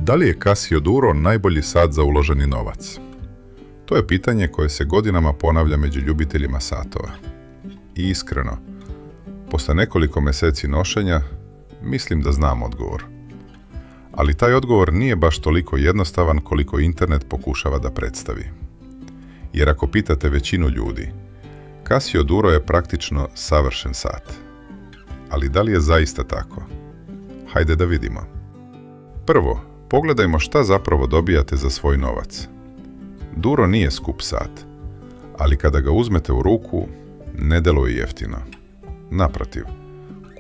Da li je Casio Duro najbolji sat za uloženi novac? To je pitanje koje se godinama ponavlja među ljubiteljima satova. I iskreno, posle nekoliko mjeseci nošenja, mislim da znam odgovor. Ali taj odgovor nije baš toliko jednostavan koliko internet pokušava da predstavi. Jer ako pitate većinu ljudi, Casio Duro je praktično savršen sat. Ali da li je zaista tako? Hajde da vidimo. Prvo, pogledajmo šta zapravo dobijate za svoj novac. Duro nije skup sat, ali kada ga uzmete u ruku, ne deluje jeftino. Naprotiv,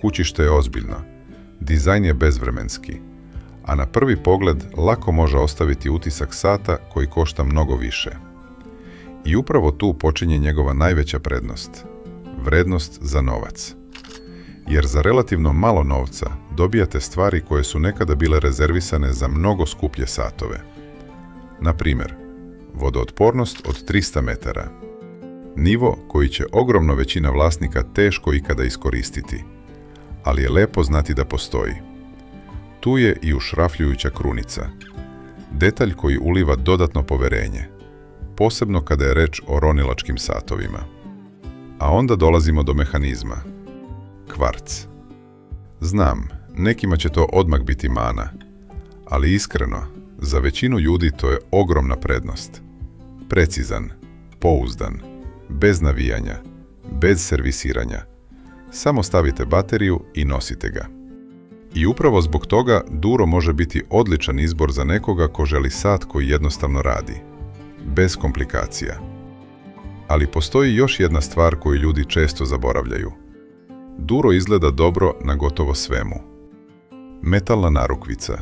kućište je ozbiljno, dizajn je bezvremenski, a na prvi pogled lako može ostaviti utisak sata koji košta mnogo više. I upravo tu počinje njegova najveća prednost, vrednost za novac. Jer za relativno malo novca dobijate stvari koje su nekada bile rezervisane za mnogo skuplje satove. Na primjer, vodootpornost od 300 metara. Nivo koji će ogromna većina vlasnika teško ikada iskoristiti, ali je lepo znati da postoji. Tu je i ušrafljujuća krunica, detalj koji uliva dodatno poverenje, posebno kada je reč o ronilačkim satovima. A onda dolazimo do mehanizma. Kvarc. Znam, nekima će to odmah biti mana, ali iskreno, za većinu ljudi to je ogromna prednost. Precizan, pouzdan, bez navijanja, bez servisiranja. Samo stavite bateriju i nosite ga. I upravo zbog toga Duro može biti odličan izbor za nekoga ko želi sat koji jednostavno radi, bez komplikacija. Ali postoji još jedna stvar koju ljudi često zaboravljaju. Duro izgleda dobro na gotovo svemu. Metalna narukvica,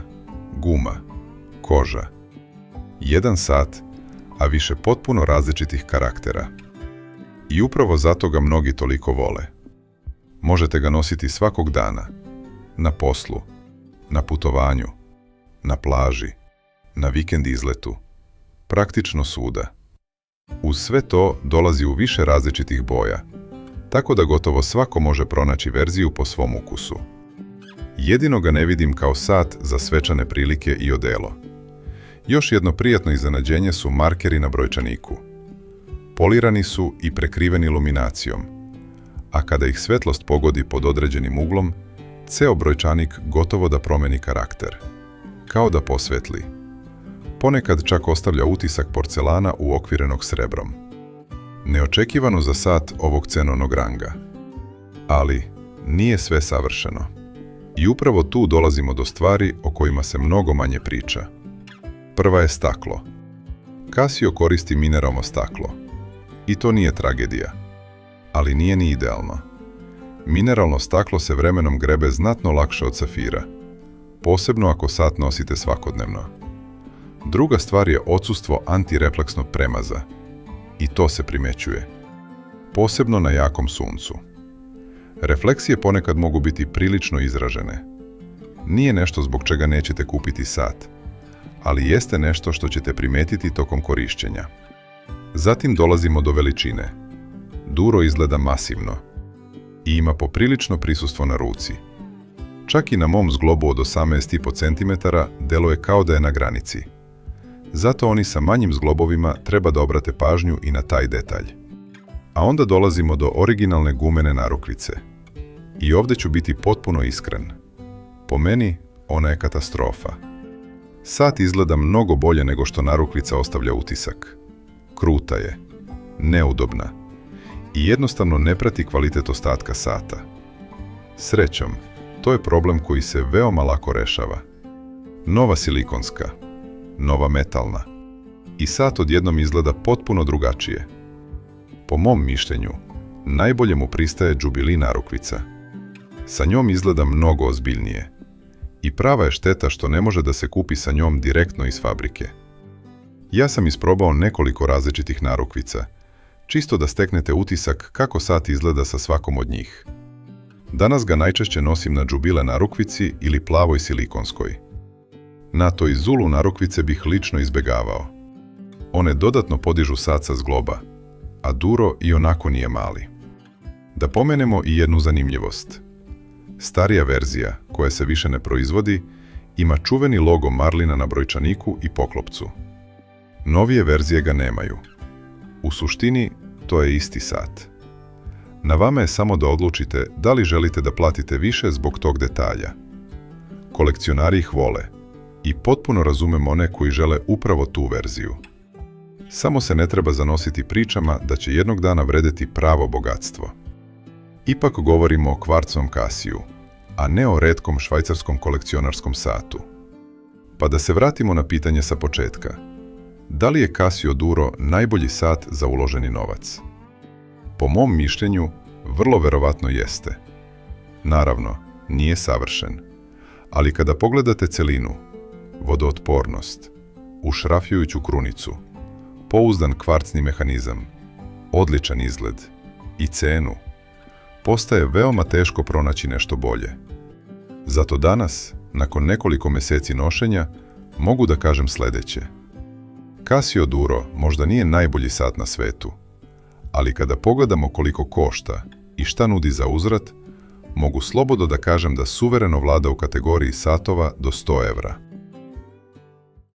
guma, koža. Jedan sat, a više potpuno različitih karaktera. I upravo zato ga mnogi toliko vole. Možete ga nositi svakog dana, na poslu, na putovanju, na plaži, na vikend izletu, praktično svuda. Uz sve to dolazi u više različitih boja, tako da gotovo svako može pronaći verziju po svom ukusu. Jedino ga ne vidim kao sat za svečane prilike i odelo. Još jedno prijatno iznenađenje su markeri na brojčaniku. Polirani su i prekriveni iluminacijom, a kada ih svetlost pogodi pod određenim uglom, ceo brojčanik gotovo da promeni karakter. Kao da posvetli. Ponekad čak ostavlja utisak porcelana uokvirenog srebrom. Neočekivano za sat ovog cenovnog ranga. Ali nije sve savršeno. I upravo tu dolazimo do stvari o kojima se mnogo manje priča. Prva je staklo. Casio koristi mineralno staklo. I to nije tragedija. Ali nije ni idealno. Mineralno staklo se vremenom grebe znatno lakše od safira, posebno ako sat nosite svakodnevno. Druga stvar je odsustvo antirefleksnog premaza. I to se primećuje. Posebno na jakom suncu. Refleksije ponekad mogu biti prilično izražene. Nije nešto zbog čega nećete kupiti sat, ali jeste nešto što ćete primetiti tokom korišćenja. Zatim dolazimo do veličine. Duro izgleda masivno i ima poprilično prisustvo na ruci. Čak i na mom zglobu od 18,5 cm deluje kao da je na granici. Zato oni sa manjim zglobovima treba da obrate pažnju i na taj detalj. A onda dolazimo do originalne gumene narukvice. I ovdje ću biti potpuno iskren. Po meni, ona je katastrofa. Sat izgleda mnogo bolje nego što narukvica ostavlja utisak. Kruta je, neudobna i jednostavno ne prati kvalitet ostatka sata. Srećom, to je problem koji se veoma lako rešava. Nova silikonska, nova metalna i sat odjednom izgleda potpuno drugačije. Po mom mišljenju, najbolje mu pristaje Jubilee narukvica. Sa njom izgleda mnogo ozbiljnije i prava je šteta što ne može da se kupi sa njom direktno iz fabrike. Ja sam isprobao nekoliko različitih narukvica, čisto da steknete utisak kako sat izgleda sa svakom od njih. Danas ga najčešće nosim na Jubilee narukvici ili plavoj silikonskoj. Na toj Zulu narukvice bih lično izbegavao. One dodatno podižu sat sa zgloba, a Duro i onako nije mali. Da pomenemo i jednu zanimljivost. Starija verzija, koja se više ne proizvodi, Ima čuveni logo Marlina na brojčaniku i poklopcu. Novije verzije ga nemaju. U suštini, to je isti sat. Na vama je samo da odlučite da li želite da platite više zbog tog detalja. Kolekcionari ih vole i potpuno razumem one koji žele upravo tu verziju. Samo se ne treba zanositi pričama da će jednog dana vredeti pravo bogatstvo. Ipak govorimo o kvarcovom Casiju, a ne o retkom švajcarskom kolekcionarskom satu. Pa da se vratimo na pitanje sa početka. Da li je Casio Duro najbolji sat za uloženi novac? Po mom mišljenju, vrlo verovatno jeste. Naravno, nije savršen. Ali kada pogledate celinu, vodootpornost, ušrafljujuću krunicu, pouzdan kvarcni mehanizam, odličan izgled i cenu, postaje veoma teško pronaći nešto bolje. Zato danas, nakon nekoliko mjeseci nošenja, mogu da kažem sljedeće. Casio Duro možda nije najbolji sat na svetu, ali kada pogledamo koliko košta i šta nudi za uzvrat, mogu slobodno da kažem da suvereno vlada u kategoriji satova do 100 evra.